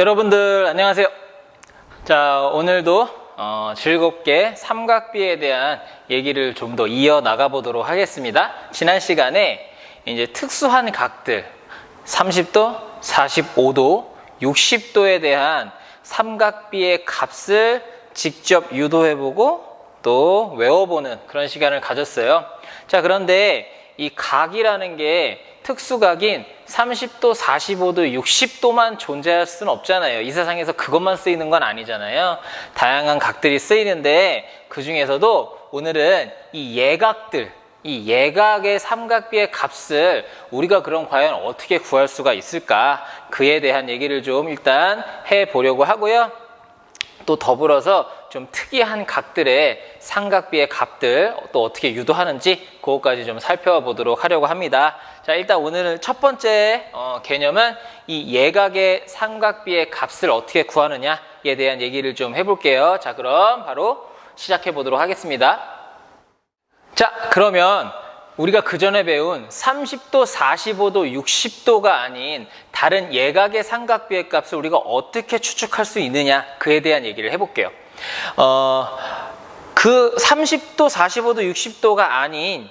여러분들 안녕하세요. 자, 오늘도 즐겁게 삼각비에 대한 얘기를 좀 더 이어나가 보도록 하겠습니다. 지난 시간에 이제 특수한 각들 30도, 45도, 60도에 대한 삼각비의 값을 직접 유도해보고 또 외워보는 그런 시간을 가졌어요. 자, 그런데 이 각이라는 게 특수각인 30도, 45도, 60도만 존재할 수는 없잖아요. 이 세상에서 그것만 쓰이는 건 아니잖아요. 다양한 각들이 쓰이는데 그 중에서도 오늘은 이 예각들, 이 예각의 삼각비의 값을 우리가 그럼 과연 어떻게 구할 수가 있을까? 그에 대한 얘기를 좀 일단 해보려고 하고요. 또 더불어서 좀 특이한 각들의 삼각비의 값들 또 어떻게 유도하는지 그것까지 좀 살펴보도록 하려고 합니다. 자, 일단 오늘 첫 번째 개념은 이 예각의 삼각비의 값을 어떻게 구하느냐에 대한 얘기를 좀 해볼게요. 자, 그럼 바로 시작해 보도록 하겠습니다. 자, 그러면 우리가 그 전에 배운 30도, 45도, 60도가 아닌 다른 예각의 삼각비의 값을 우리가 어떻게 추측할 수 있느냐 그에 대한 얘기를 해볼게요. 그 30도, 45도, 60도가 아닌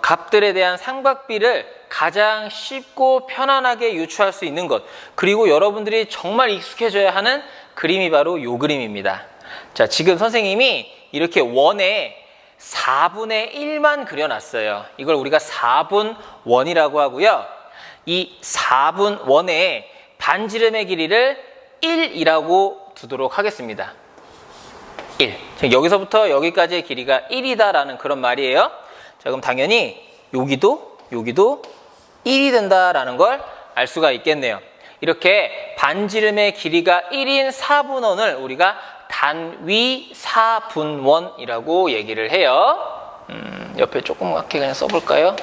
값들에 대한 삼각비를 가장 쉽고 편안하게 유추할 수 있는 것, 그리고 여러분들이 정말 익숙해져야 하는 그림이 바로 이 그림입니다. 자, 지금 선생님이 이렇게 원에 4분의 1만 그려놨어요. 이걸 우리가 4분 원이라고 하고요. 이 4분 원에 반지름의 길이를 1이라고 두도록 하겠습니다. 1. 여기서부터 여기까지의 길이가 1이다라는 그런 말이에요. 자, 그럼 당연히 여기도 1이 된다라는 걸 알 수가 있겠네요. 이렇게 반지름의 길이가 1인 4분원을 우리가 단위 4분원이라고 얘기를 해요. 옆에 조그맣게 그냥 써볼까요?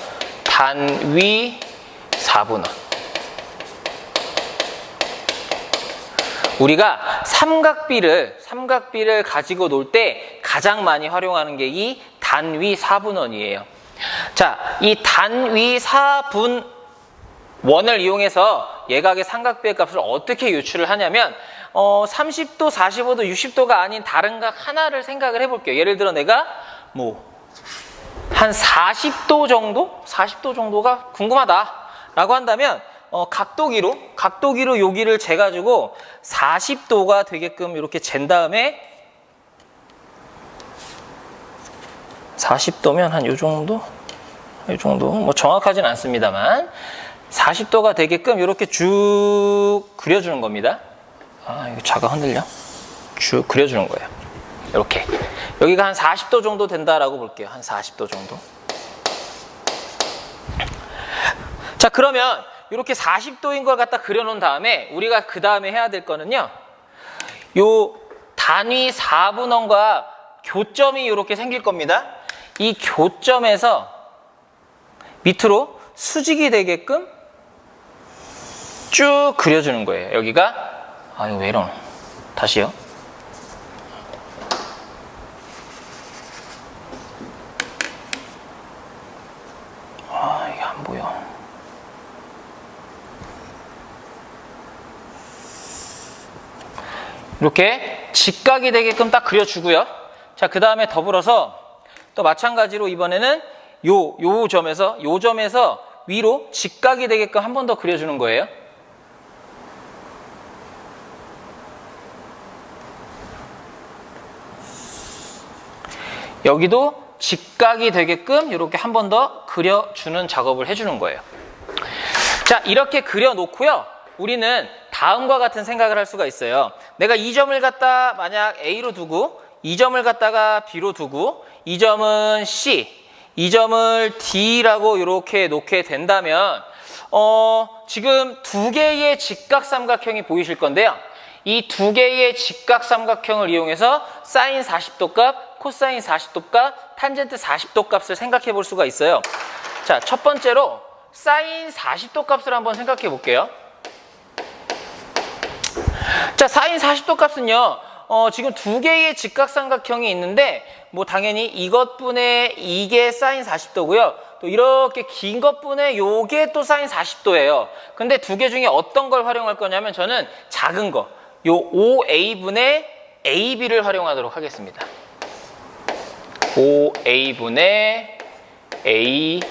단위 4분원. 우리가 삼각비를 가지고 놀 때 가장 많이 활용하는 게 이 단위 4분원이에요. 자, 이 단위 4분원을 이용해서 예각의 삼각비의 값을 어떻게 유추를 하냐면 30도, 45도, 60도가 아닌 다른 각 하나를 생각을 해볼게요. 예를 들어 내가 한 40도 정도가 궁금하다라고 한다면 각도기로 여기를 재가지고 40도가 되게끔 이렇게 잰 다음에 40도면 한 요 정도 뭐 정확하진 않습니다만 40도가 되게끔 이렇게 쭉 그려주는 겁니다. 아, 이거 자가 흔들려? 쭉 그려주는 거예요. 이렇게. 여기가 한 40도 정도 된다라고 볼게요. 한 40도 정도. 자, 그러면 이렇게 40도인 걸 갖다 그려놓은 다음에 우리가 그 다음에 해야 될 거는요. 요 단위 4분원과 교점이 이렇게 생길 겁니다. 이 교점에서 밑으로 수직이 되게끔 쭉 그려주는 거예요. 여기가 이거 왜 이러노? 다시요. 이게 안 보여. 이렇게 직각이 되게끔 딱 그려주고요. 자, 그 다음에 더불어서 또 마찬가지로 이번에는 요 점에서 위로 직각이 되게끔 한 번 더 그려주는 거예요. 여기도 직각이 되게끔 이렇게 한 번 더 그려주는 작업을 해주는 거예요. 자, 이렇게 그려놓고요. 우리는 다음과 같은 생각을 할 수가 있어요. 내가 이 점을 갖다 만약 A로 두고 이 점을 갖다가 B로 두고 이 점은 C, 이 점을 D라고 이렇게 놓게 된다면 지금 두 개의 직각삼각형이 보이실 건데요. 이 두 개의 직각삼각형을 이용해서 사인 40도 값, 코사인 40도 값, 탄젠트 40도 값을 생각해 볼 수가 있어요. 자, 첫 번째로 사인 40도 값을 한번 생각해 볼게요. 자, 사인 40도 값은요. 지금 두 개의 직각삼각형이 있는데 뭐 당연히 이것분의 이게 사인 40도고요. 또 이렇게 긴 것분에 요게 또 사인 40도예요. 근데 두 개 중에 어떤 걸 활용할 거냐면 저는 작은 거, 요 5a분의 ab를 활용하도록 하겠습니다. 5a분의 ab.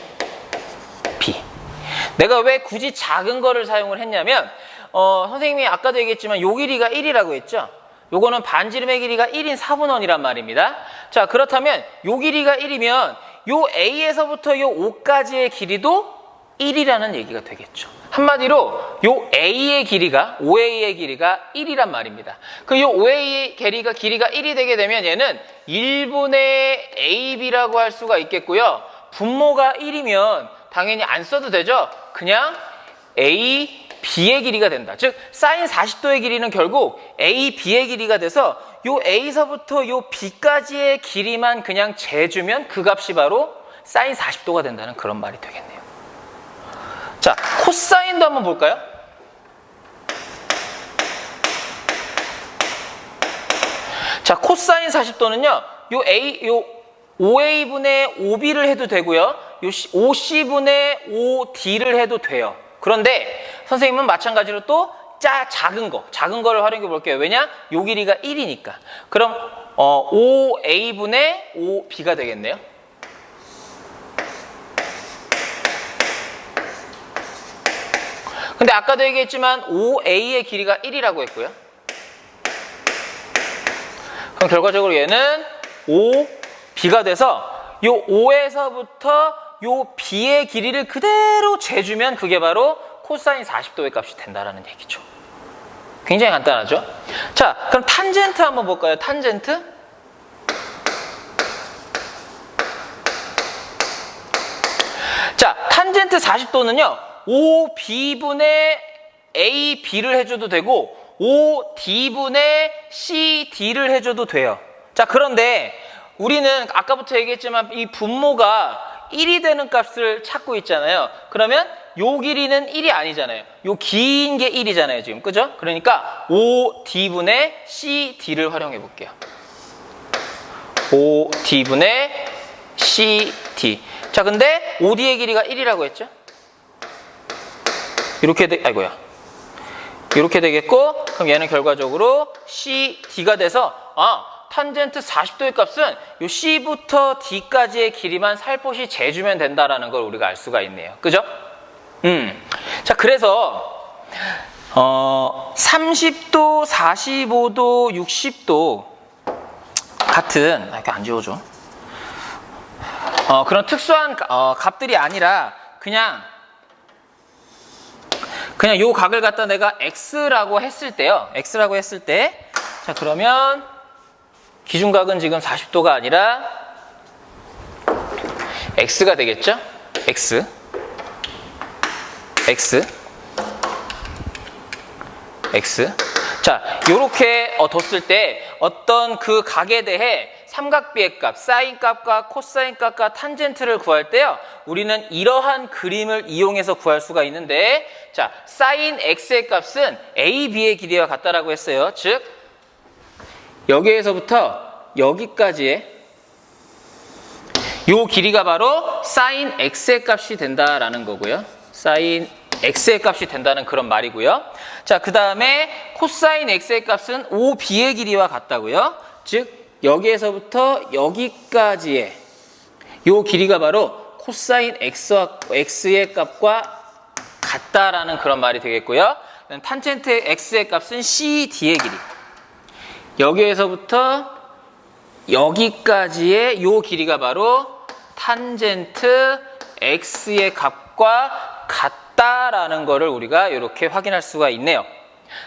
내가 왜 굳이 작은 거를 사용을 했냐면 선생님이 아까도 얘기했지만 요 길이가 1이라고 했죠. 요거는 반지름의 길이가 1인 4분원이란 말입니다. 자, 그렇다면 요 길이가 1이면 요 A에서부터 요 O까지의 길이도 1이라는 얘기가 되겠죠. 한마디로 요 A의 길이가, OA의 길이가 1이란 말입니다. 그럼 요 OA의 길이가 1이 되게 되면 얘는 1분의 AB라고 할 수가 있겠고요. 분모가 1이면 당연히 안 써도 되죠. 그냥 A, B의 길이가 된다. 즉 사인 40도의 길이는 결국 A, B의 길이가 돼서 요 A서부터 요 B까지의 길이만 그냥 재주면 그 값이 바로 사인 40도가 된다는 그런 말이 되겠네요. 자, 코사인도 한번 볼까요? 자, 코사인 40도는요. 요 5a분의 5b를 해도 되고요. 요 5c분의 5d를 해도 돼요. 그런데 선생님은 마찬가지로 또 작은 거를 활용해 볼게요. 왜냐? 요 길이가 1이니까. 그럼 5a분의 5b가 되겠네요. 근데 아까도 얘기했지만 5a의 길이가 1이라고 했고요. 그럼 결과적으로 얘는 5b가 돼서 요 5에서부터 요 b의 길이를 그대로 재주면 그게 바로 코사인 40도의 값이 된다라는 얘기죠. 굉장히 간단하죠? 자, 그럼 탄젠트 한번 볼까요? 탄젠트? 자, 탄젠트 40도는요. 5b분의 ab를 해줘도 되고 5d분의 cd를 해줘도 돼요. 자, 그런데 우리는 아까부터 얘기했지만 이 분모가 1이 되는 값을 찾고 있잖아요. 그러면 요 길이는 1이 아니잖아요. 요 긴 게 1이잖아요, 지금. 그죠? 그러니까 5d분의 cd를 활용해 볼게요. 5d분의 cd. 자, 근데 5d의 길이가 1이라고 했죠? 이렇게 이렇게 되겠고, 그럼 얘는 결과적으로 cd가 돼서 탄젠트 40도의 값은 요 C부터 D까지의 길이만 살포시 재주면 된다라는 걸 우리가 알 수가 있네요. 그죠? 자, 그래서 30도, 45도, 60도 같은 이렇게 안 지워줘. 그런 특수한 값들이 아니라 그냥 요 각을 갖다 내가 X라고 했을 때요. X라고 했을 때, 자, 그러면 기준각은 지금 40도가 아니라 X가 되겠죠? X. 자, 요렇게 뒀을 때 어떤 그 각에 대해 삼각비의 값, 사인 값과 코사인 값과 탄젠트를 구할 때요. 우리는 이러한 그림을 이용해서 구할 수가 있는데, 자, 사인 X의 값은 AB의 길이와 같다라고 했어요. 즉, 여기에서부터 여기까지의 요 길이가 바로 사인 X의 값이 된다라는 거고요. 사인 X의 값이 된다는 그런 말이고요. 자, 그 다음에 코사인 X의 값은 OB의 길이와 같다고요. 즉, 여기에서부터 여기까지의 요 길이가 바로 코사인 X의 값과 같다라는 그런 말이 되겠고요. 탄젠트 X의 값은 CD의 길이. 여기에서부터 여기까지의 요 길이가 바로 탄젠트 X의 값과 같다라는 거를 우리가 이렇게 확인할 수가 있네요.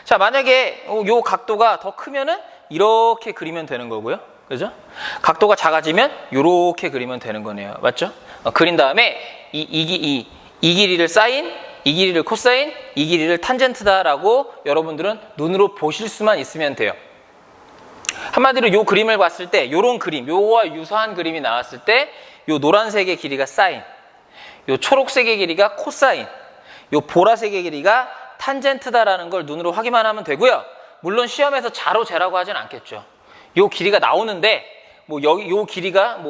자, 만약에 요 각도가 더 크면은 이렇게 그리면 되는 거고요. 그죠? 각도가 작아지면 이렇게 그리면 되는 거네요. 맞죠? 그린 다음에 이 길이를 사인, 이 길이를 코사인, 이 길이를 탄젠트다라고 여러분들은 눈으로 보실 수만 있으면 돼요. 한마디로 요 그림을 봤을 때 요런 그림, 요와 유사한 그림이 나왔을 때 요 노란색의 길이가 사인, 요 초록색의 길이가 코사인, 요 보라색의 길이가 탄젠트다라는 걸 눈으로 확인만 하면 되고요. 물론 시험에서 자로 재라고 하진 않겠죠. 요 길이가 나오는데 뭐 여기 요 길이가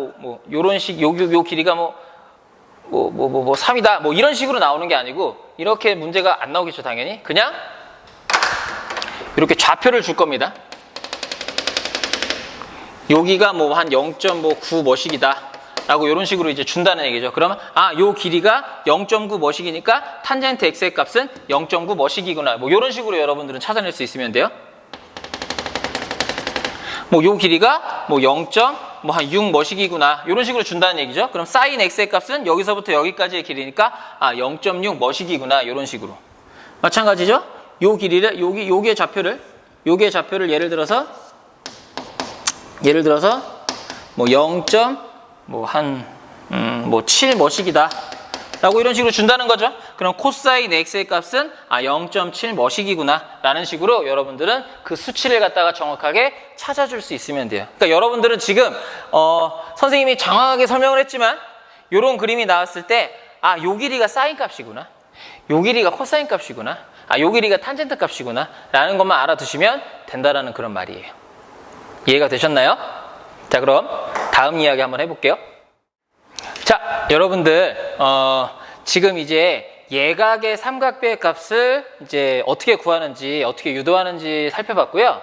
요런 식 요 길이가 3이다. 뭐 이런 식으로 나오는 게 아니고 이렇게 문제가 안 나오겠죠, 당연히. 그냥 이렇게 좌표를 줄 겁니다. 여기가 뭐 한 0.9 뭐씩이다. 라고 이런 식으로 이제 준다는 얘기죠. 그러면 요 길이가 0.9 뭐씩이니까 탄젠트 x의 값은 0.9 뭐씩이구나. 뭐 이런 식으로 여러분들은 찾아낼 수 있으면 돼요. 뭐 요 길이가 뭐 0.6 뭐씩이구나. 이런 식으로 준다는 얘기죠. 그럼 sin x의 값은 여기서부터 여기까지의 길이니까 0.6 뭐씩이구나. 이런 식으로. 마찬가지죠. 요 길이를 요기의 좌표를 예를 들어서 뭐 7 뭐씩이다 라고 이런 식으로 준다는 거죠. 그럼 코사인 x의 값은 0.7 뭐씩이구나 라는 식으로 여러분들은 그 수치를 갖다가 정확하게 찾아줄 수 있으면 돼요. 그러니까 여러분들은 지금 선생님이 장황하게 설명을 했지만 이런 그림이 나왔을 때 요 길이가 사인 값이구나, 요 길이가 코사인 값이구나, 요 길이가 탄젠트 값이구나 라는 것만 알아두시면 된다라는 그런 말이에요. 이해가 되셨나요? 자, 그럼 다음 이야기 한번 해볼게요. 자, 여러분들 지금 이제 예각의 삼각비의 값을 이제 어떻게 구하는지, 어떻게 유도하는지 살펴봤고요.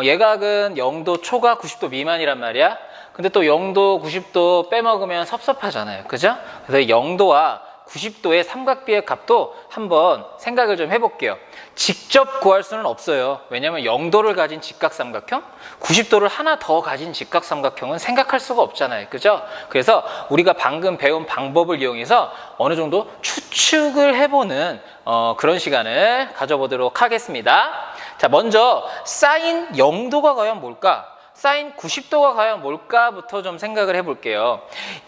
예각은 0도 초과 90도 미만이란 말이야. 근데 또 0도 90도 빼먹으면 섭섭하잖아요, 그죠? 그래서 0도와 90도의 삼각비의 값도 한번 생각을 좀 해볼게요. 직접 구할 수는 없어요. 왜냐하면 0도를 가진 직각삼각형, 90도를 하나 더 가진 직각삼각형은 생각할 수가 없잖아요, 그죠? 그래서 우리가 방금 배운 방법을 이용해서 어느 정도 추측을 해보는 그런 시간을 가져보도록 하겠습니다. 자, 먼저 사인 0도가 과연 뭘까? 사인 90도가 과연 뭘까부터 좀 생각을 해볼게요.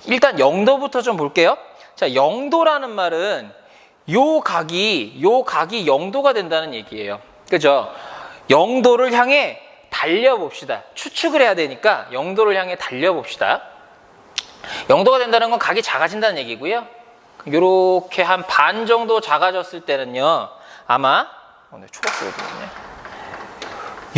일단 0도부터 좀 볼게요. 자, 0도라는 말은 요 각이 0도가 된다는 얘기예요. 그죠? 0도를 향해 달려봅시다. 추측을 해야 되니까 0도를 향해 달려봅시다. 0도가 된다는 건 각이 작아진다는 얘기고요. 요렇게 한 반 정도 작아졌을 때는요, 아마 오늘 초록색이거든요.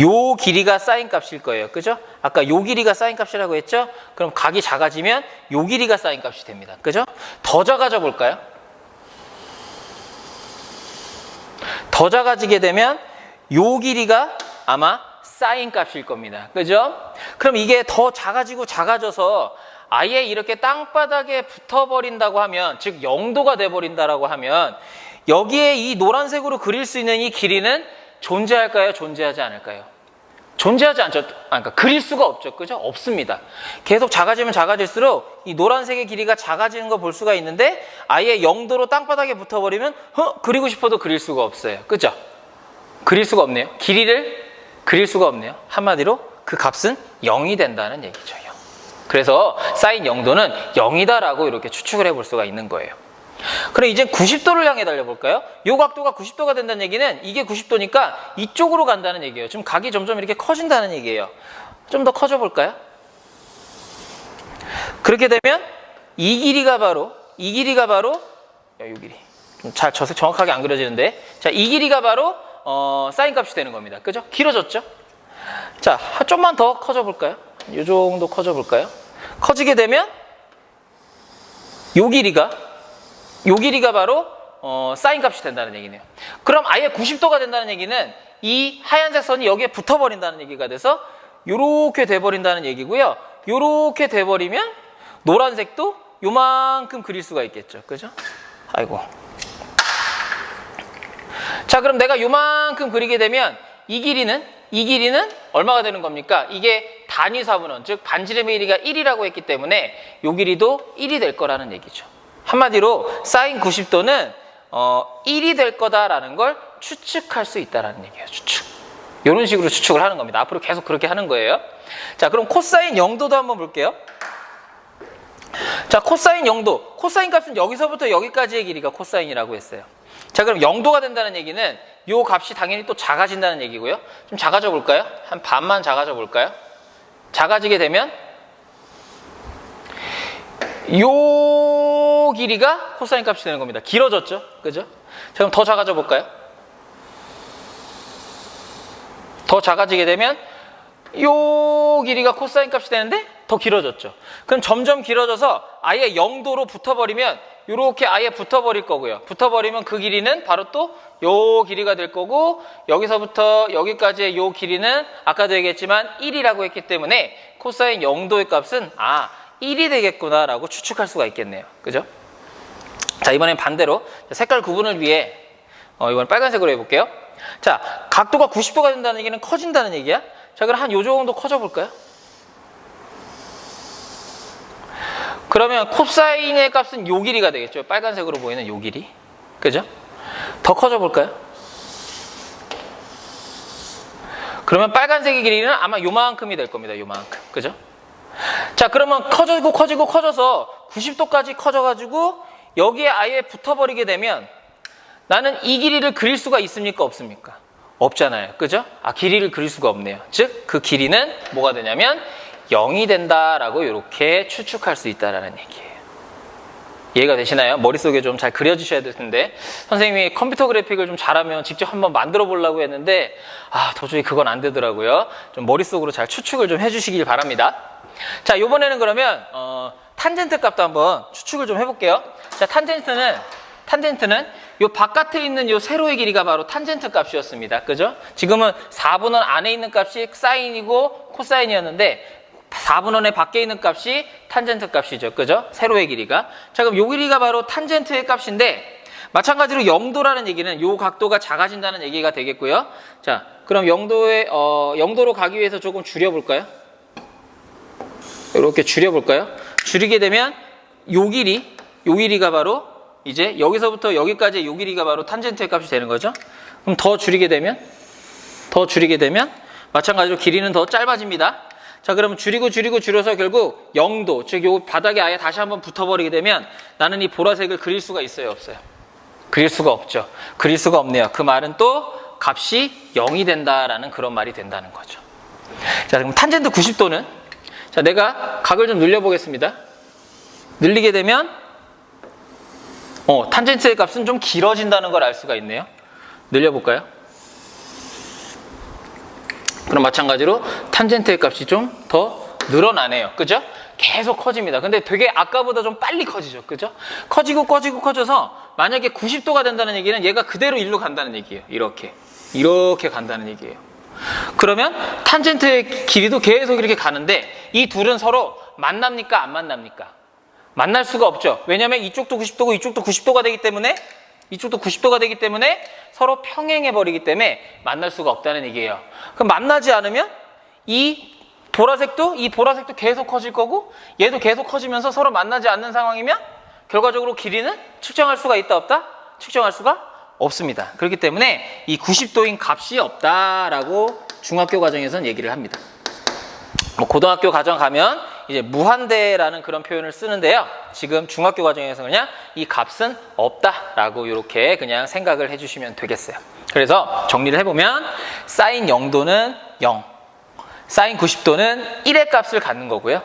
요 길이가 사인 값일 거예요. 그죠? 아까 요 길이가 사인 값이라고 했죠? 그럼 각이 작아지면 요 길이가 사인 값이 됩니다. 그죠? 더 작아져 볼까요? 더 작아지게 되면 요 길이가 아마 사인 값일 겁니다. 그죠? 그럼 이게 더 작아지고 작아져서 아예 이렇게 땅바닥에 붙어버린다고 하면, 즉 0도가 돼버린다라고 하면 여기에 이 노란색으로 그릴 수 있는 이 길이는 존재할까요? 존재하지 않을까요? 존재하지 않죠. 그러니까 그릴 수가 없죠. 그죠? 없습니다. 계속 작아지면 작아질수록 이 노란색의 길이가 작아지는 거 볼 수가 있는데 아예 0도로 땅바닥에 붙어버리면 그리고 싶어도 그릴 수가 없어요. 그죠? 그릴 수가 없네요. 길이를 그릴 수가 없네요. 한마디로 그 값은 0이 된다는 얘기죠. 0. 그래서 사인 0도는 0이다라고 이렇게 추측을 해볼 수가 있는 거예요. 그럼 이제 90도를 향해 달려볼까요? 요 각도가 90도가 된다는 얘기는 이게 90도니까 이쪽으로 간다는 얘기예요. 지금 각이 점점 이렇게 커진다는 얘기예요. 좀 더 커져 볼까요? 그렇게 되면 이 길이가 바로 요 길이 좀 잘 정확하게 안 그려지는데, 자, 이 길이가 바로 사인 값이 되는 겁니다. 그죠? 길어졌죠? 자, 좀만 더 커져 볼까요? 요 정도 커져 볼까요? 커지게 되면 요 길이가 바로 사인 값이 된다는 얘기네요. 그럼 아예 90도가 된다는 얘기는 이 하얀색 선이 여기에 붙어버린다는 얘기가 돼서 요렇게 돼버린다는 얘기고요. 요렇게 돼버리면 노란색도 요만큼 그릴 수가 있겠죠. 그죠? 아이고. 자, 그럼 내가 요만큼 그리게 되면 이 길이는 얼마가 되는 겁니까? 이게 단위 사분원, 즉 반지름의 길이가 1이라고 했기 때문에 요 길이도 1이 될 거라는 얘기죠. 한마디로 사인 90도는 1이 될 거다라는 걸 추측할 수 있다라는 얘기예요. 추측. 이런 식으로 추측을 하는 겁니다. 앞으로 계속 그렇게 하는 거예요. 자, 그럼 코사인 0도도 한번 볼게요. 자, 코사인 0도. 코사인 값은 여기서부터 여기까지의 길이가 코사인이라고 했어요. 자, 그럼 0도가 된다는 얘기는 요 값이 당연히 또 작아진다는 얘기고요. 좀 작아져 볼까요? 한 반만 작아져 볼까요? 작아지게 되면 요 길이가 코사인 값이 되는 겁니다. 길어졌죠? 그죠? 자, 그럼 더 작아져 볼까요? 더 작아지게 되면 요 길이가 코사인 값이 되는데 더 길어졌죠. 그럼 점점 길어져서 아예 0도로 붙어버리면 이렇게 아예 붙어버릴 거고요. 붙어버리면 그 길이는 바로 또 요 길이가 될 거고, 여기서부터 여기까지의 요 길이는 아까도 얘기했지만 1이라고 했기 때문에 코사인 0도의 값은 1이 되겠구나라고 추측할 수가 있겠네요. 그죠? 자, 이번엔 반대로 색깔 구분을 위해 이번엔 빨간색으로 해볼게요. 자, 각도가 90도가 된다는 얘기는 커진다는 얘기야. 자, 그럼 한 요 정도 커져 볼까요? 그러면 코사인의 값은 요 길이가 되겠죠. 빨간색으로 보이는 요 길이. 그죠? 더 커져 볼까요? 그러면 빨간색의 길이는 아마 요만큼이 될 겁니다. 요만큼. 그죠? 자, 그러면 커져서 90도까지 커져가지고 여기에 아예 붙어버리게 되면 나는 이 길이를 그릴 수가 있습니까? 없습니까? 없잖아요. 그죠? 길이를 그릴 수가 없네요. 즉, 그 길이는 뭐가 되냐면 0이 된다라고 이렇게 추측할 수 있다라는 얘기예요. 이해가 되시나요? 머릿속에 좀 잘 그려주셔야 될 텐데, 선생님이 컴퓨터 그래픽을 좀 잘하면 직접 한번 만들어 보려고 했는데 도저히 그건 안 되더라고요. 좀 머릿속으로 잘 추측을 좀 해주시길 바랍니다. 자, 이번에는 그러면 탄젠트 값도 한번 추측을 좀 해볼게요. 자, 탄젠트는 요 바깥에 있는 요 세로의 길이가 바로 탄젠트 값이었습니다. 그죠? 지금은 4분원 안에 있는 값이 사인이고 코사인이었는데 4분원의 밖에 있는 값이 탄젠트 값이죠. 그죠? 세로의 길이가. 자, 그럼 요 길이가 바로 탄젠트의 값인데, 마찬가지로 0도라는 얘기는 요 각도가 작아진다는 얘기가 되겠고요. 자, 그럼 0도로 가기 위해서 조금 줄여볼까요? 이렇게 줄여볼까요? 줄이게 되면 요 길이가 바로 이제 여기서부터 여기까지 요 길이가 바로 탄젠트의 값이 되는 거죠. 그럼 더 줄이게 되면 마찬가지로 길이는 더 짧아집니다. 자, 그러면 줄여서 결국 0도, 즉 요 바닥에 아예 다시 한번 붙어버리게 되면 나는 이 보라색을 그릴 수가 있어요, 없어요? 그릴 수가 없죠. 그릴 수가 없네요. 그 말은 또 값이 0이 된다라는 그런 말이 된다는 거죠. 자, 그럼 탄젠트 90도는, 자, 내가 각을 좀 늘려보겠습니다. 늘리게 되면 탄젠트의 값은 좀 길어진다는 걸 알 수가 있네요. 늘려볼까요? 그럼 마찬가지로 탄젠트의 값이 좀 더 늘어나네요. 그죠? 계속 커집니다. 근데 되게 아까보다 좀 빨리 커지죠. 그죠? 커져서 만약에 90도가 된다는 얘기는 얘가 그대로 일로 간다는 얘기예요. 이렇게 간다는 얘기예요. 그러면 탄젠트의 길이도 계속 이렇게 가는데 이 둘은 서로 만납니까? 안 만납니까? 만날 수가 없죠. 왜냐하면 이쪽도 90도고 이쪽도 90도가 되기 때문에 서로 평행해버리기 때문에 만날 수가 없다는 얘기예요. 그럼 만나지 않으면 이 보라색도 계속 커질 거고 얘도 계속 커지면서 서로 만나지 않는 상황이면 결과적으로 길이는 측정할 수가 있다 없다? 측정할 수가 없습니다. 그렇기 때문에 이 90도인 값이 없다라고 중학교 과정에서는 얘기를 합니다. 고등학교 과정 가면 이제 무한대라는 그런 표현을 쓰는데요. 지금 중학교 과정에서 그냥 이 값은 없다라고 이렇게 그냥 생각을 해주시면 되겠어요. 그래서 정리를 해보면 사인 0도는 0, 사인 90도는 1의 값을 갖는 거고요.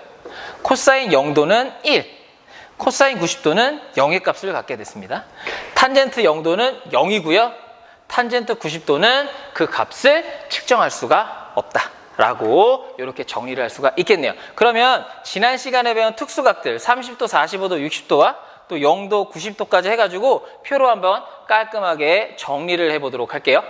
코사인 0도는 1, 코사인 90도는 0의 값을 갖게 됐습니다. 탄젠트 0도는 0이고요. 탄젠트 90도는 그 값을 측정할 수가 없다. 라고 이렇게 정리를 할 수가 있겠네요. 그러면 지난 시간에 배운 특수각들 30도, 45도, 60도와 또 0도, 90도까지 해가지고 표로 한번 깔끔하게 정리를 해보도록 할게요.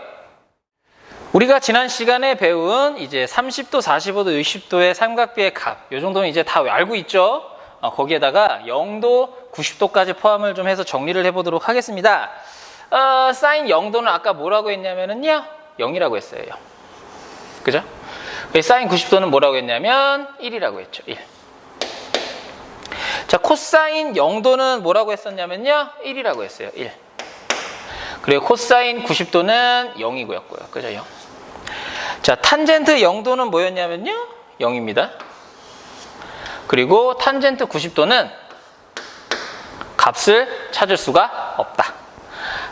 우리가 지난 시간에 배운 이제 30도, 45도, 60도의 삼각비의 값, 이 정도는 이제 다 알고 있죠. 거기에다가 0도, 90도까지 포함을 좀 해서 정리를 해보도록 하겠습니다. 사인 0도는 아까 뭐라고 했냐면요, 0이라고 했어요. 0. 그죠? 사인 90도는 뭐라고 했냐면 1이라고 했죠. 1. 자, 코사인 0도는 뭐라고 했었냐면요, 1이라고 했어요. 1. 그리고 코사인 90도는 0이고요. 그죠? 0. 자, 탄젠트 0도는 뭐였냐면요, 0입니다. 그리고 탄젠트 90도는 값을 찾을 수가 없다.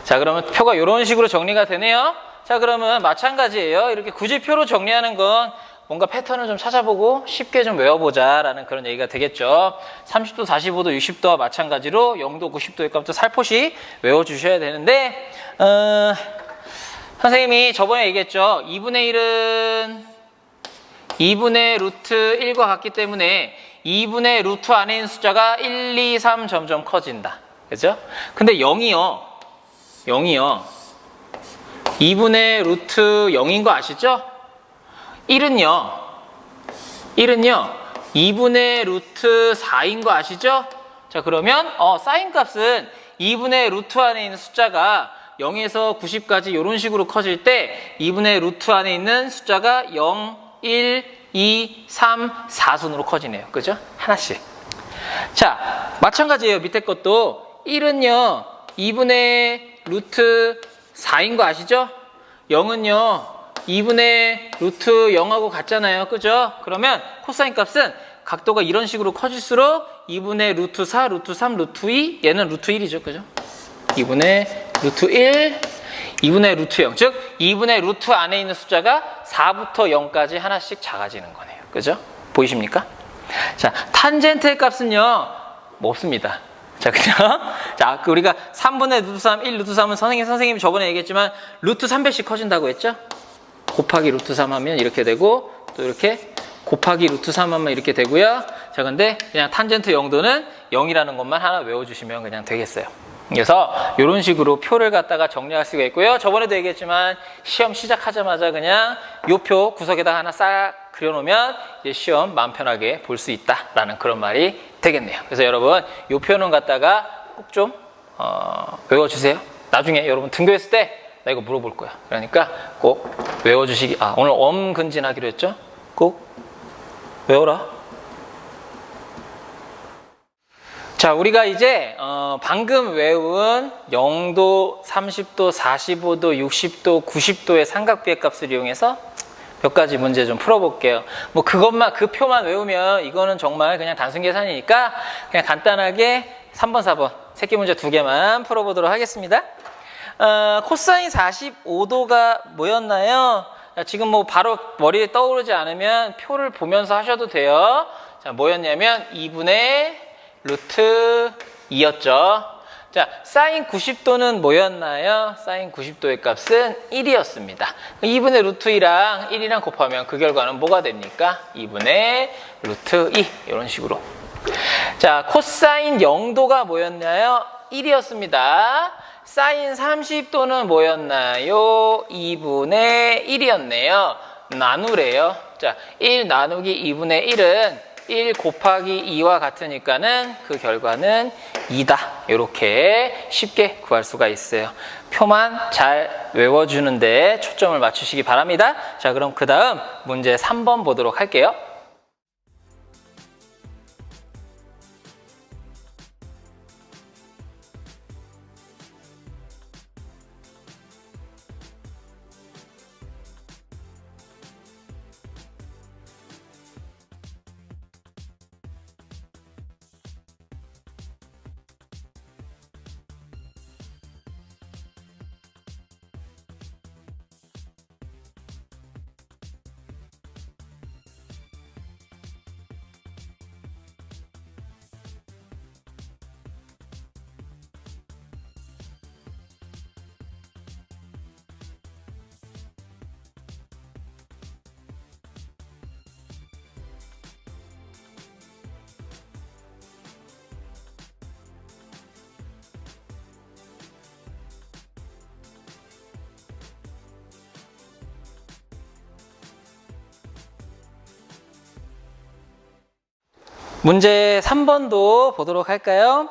자, 그러면 표가 이런 식으로 정리가 되네요. 자, 그러면 마찬가지예요. 이렇게 굳이 표로 정리하는 건 뭔가 패턴을 좀 찾아보고 쉽게 좀 외워보자 라는 그런 얘기가 되겠죠. 30도, 45도, 60도와 마찬가지로 0도, 90도의 값도 살포시 외워주셔야 되는데, 선생님이 저번에 얘기했죠. 2분의 1은 2분의 루트 1과 같기 때문에 2분의 루트 안에 있는 숫자가 1, 2, 3 점점 커진다. 그죠? 근데 0이요. 2분의 루트 0인 거 아시죠? 1은요. 2분의 루트 4인 거 아시죠? 자, 그러면 사인 값은 2분의 루트 안에 있는 숫자가 0에서 90까지 이런 식으로 커질 때 2분의 루트 안에 있는 숫자가 0, 1, 2, 3, 4순으로 커지네요. 그죠? 하나씩. 자, 마찬가지예요. 밑에 것도 1은요. 2분의 루트 4인 거 아시죠? 0은요. 2분의 루트 0하고 같잖아요. 그죠? 그러면 코사인 값은 각도가 이런 식으로 커질수록 2분의 루트 4, 루트 3, 루트 2 얘는 루트 1이죠. 그죠? 2분의 루트 1, 2분의 루트 0. 즉 2분의 루트 안에 있는 숫자가 4부터 0까지 하나씩 작아지는 거네요. 그죠? 보이십니까? 자, 탄젠트의 값은요. 뭐 없습니다. 자, 그냥 자, 우리가 3분의 루트 3, 1 루트 3은 선생님이 저번에 얘기했지만 루트 3배씩 커진다고 했죠? 곱하기 루트 3 하면 이렇게 되고 또 이렇게 곱하기 루트 3 하면 이렇게 되고요. 자, 근데 그냥 탄젠트 0도는 0이라는 것만 하나 외워주시면 그냥 되겠어요. 그래서 이런 식으로 표를 갖다가 정리할 수가 있고요. 저번에도 얘기했지만 시험 시작하자마자 그냥 요 표 구석에다 하나 싹 그려놓으면 이제 시험 마음 편하게 볼 수 있다라는 그런 말이 되겠네요. 그래서 여러분 요 표는 갖다가 꼭 좀 외워주세요. 나중에 여러분 등교했을 때 나 이거 물어볼 거야. 그러니까 꼭 외워주시기. 오늘 엄근진하기로 했죠? 꼭 외워라. 자, 우리가 이제 방금 외운 0도, 30도, 45도, 60도, 90도의 삼각비의 값을 이용해서 몇 가지 문제 좀 풀어볼게요. 뭐 그것만, 그 표만 외우면 이거는 정말 그냥 단순 계산이니까 그냥 간단하게 3번, 4번 새끼 문제 2개만 풀어보도록 하겠습니다. 코사인 45도가 뭐였나요? 지금 뭐 바로 머리에 떠오르지 않으면 표를 보면서 하셔도 돼요. 자, 뭐였냐면 2분의 루트 2였죠. 자, 사인 90도는 뭐였나요? 사인 90도의 값은 1이었습니다. 2분의 루트 2랑 1이랑 곱하면 그 결과는 뭐가 됩니까? 2분의 루트 2 이런 식으로. 자, 코사인 0도가 뭐였나요? 1이었습니다. 사인 30도는 뭐였나요? 2분의 1이었네요. 나누래요. 자, 1 나누기 2분의 1은 1 곱하기 2와 같으니까는 그 결과는 2다. 이렇게 쉽게 구할 수가 있어요. 표만 잘 외워주는데 초점을 맞추시기 바랍니다. 자, 그럼 그 다음 문제 3번 보도록 할게요. 문제 3번도 보도록 할까요?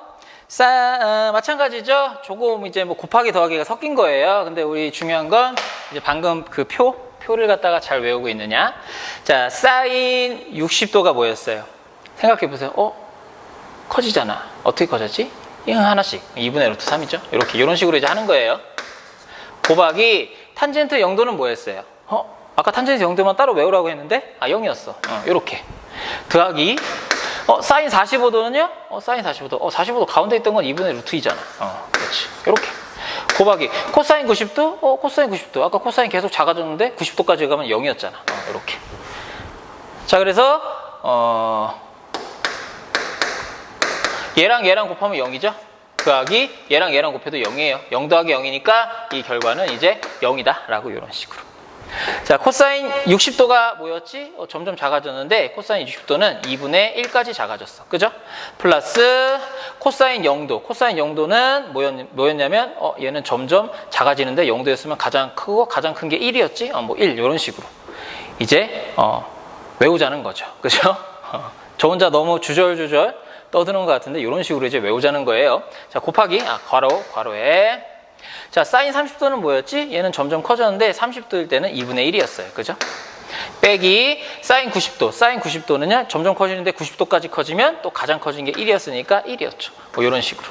마찬가지죠. 조금 이제 뭐 곱하기 더하기가 섞인 거예요. 근데 우리 중요한 건 이제 방금 그 표를 갖다가 잘 외우고 있느냐. 자, 사인 60도가 뭐였어요? 생각해 보세요. 커지잖아. 어떻게 커졌지? 하나씩 2분의 루트 3이죠. 이런 식으로 이제 하는 거예요. 곱하기 탄젠트 0도는 뭐였어요? 아까 탄젠트 0도만 따로 외우라고 했는데 0이었어. 이렇게 더하기 사인 45도는요? 사인 45도. 45도 가운데 있던 건 2분의 루트 2잖아. 그렇지. 이렇게. 곱하기. 코사인 90도? 코사인 90도. 아까 코사인 계속 작아졌는데 90도까지 가면 0이었잖아. 이렇게. 자, 그래서, 얘랑 곱하면 0이죠? 더하기, 얘랑 곱해도 0이에요. 0 더하기 0이니까 이 결과는 이제 0이다. 라고 이런 식으로. 자, 코사인 60도가 뭐였지? 점점 작아졌는데 코사인 60도는 2분의 1까지 작아졌어. 그죠? 플러스 코사인 0도. 코사인 0도는 뭐였냐면 얘는 점점 작아지는데 0도였으면 가장 크고 가장 큰 게 1이었지? 뭐 1 이런 식으로 이제 외우자는 거죠. 그죠? 저 혼자 너무 주절주절 떠드는 것 같은데 이런 식으로 이제 외우자는 거예요. 자, 곱하기 괄호에 자, 사인 30도는 뭐였지? 얘는 점점 커졌는데 30도일 때는 2분의 1이었어요. 그죠? 빼기 사인 90도. 사인 90도는요, 점점 커지는데 90도까지 커지면 또 가장 커진 게 1이었으니까 1이었죠. 뭐 이런 식으로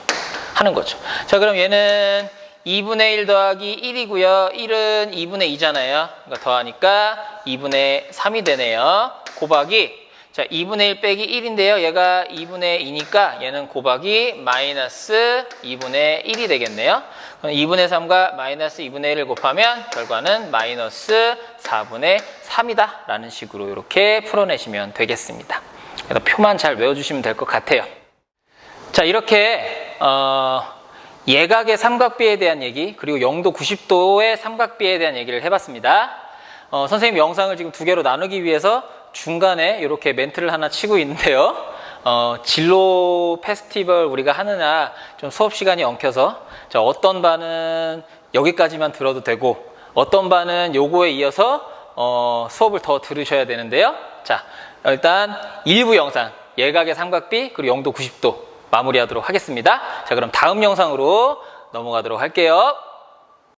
하는 거죠. 자, 그럼 얘는 2분의 1 더하기 1이고요. 1은 2분의 2잖아요. 그러니까 더하니까 2분의 3이 되네요. 곱하기 자, 2분의 1 빼기 1인데요. 얘가 2분의 2니까 얘는 곱하기 마이너스 2분의 1이 되겠네요. 그럼 2분의 3과 마이너스 2분의 1을 곱하면 결과는 마이너스 4분의 3이다 라는 식으로 이렇게 풀어내시면 되겠습니다. 그래서 표만 잘 외워주시면 될 것 같아요. 자, 이렇게 예각의 삼각비에 대한 얘기 그리고 0도 90도의 삼각비에 대한 얘기를 해봤습니다. 선생님 영상을 지금 두 개로 나누기 위해서 중간에 이렇게 멘트를 하나 치고 있는데요. 진로 페스티벌 우리가 하느냐 좀 수업 시간이 엉켜서 자, 어떤 반은 여기까지만 들어도 되고 어떤 반은 요거에 이어서 수업을 더 들으셔야 되는데요. 자, 일단 일부 영상 예각의 삼각비 그리고 0도 90도 마무리하도록 하겠습니다. 자, 그럼 다음 영상으로 넘어가도록 할게요.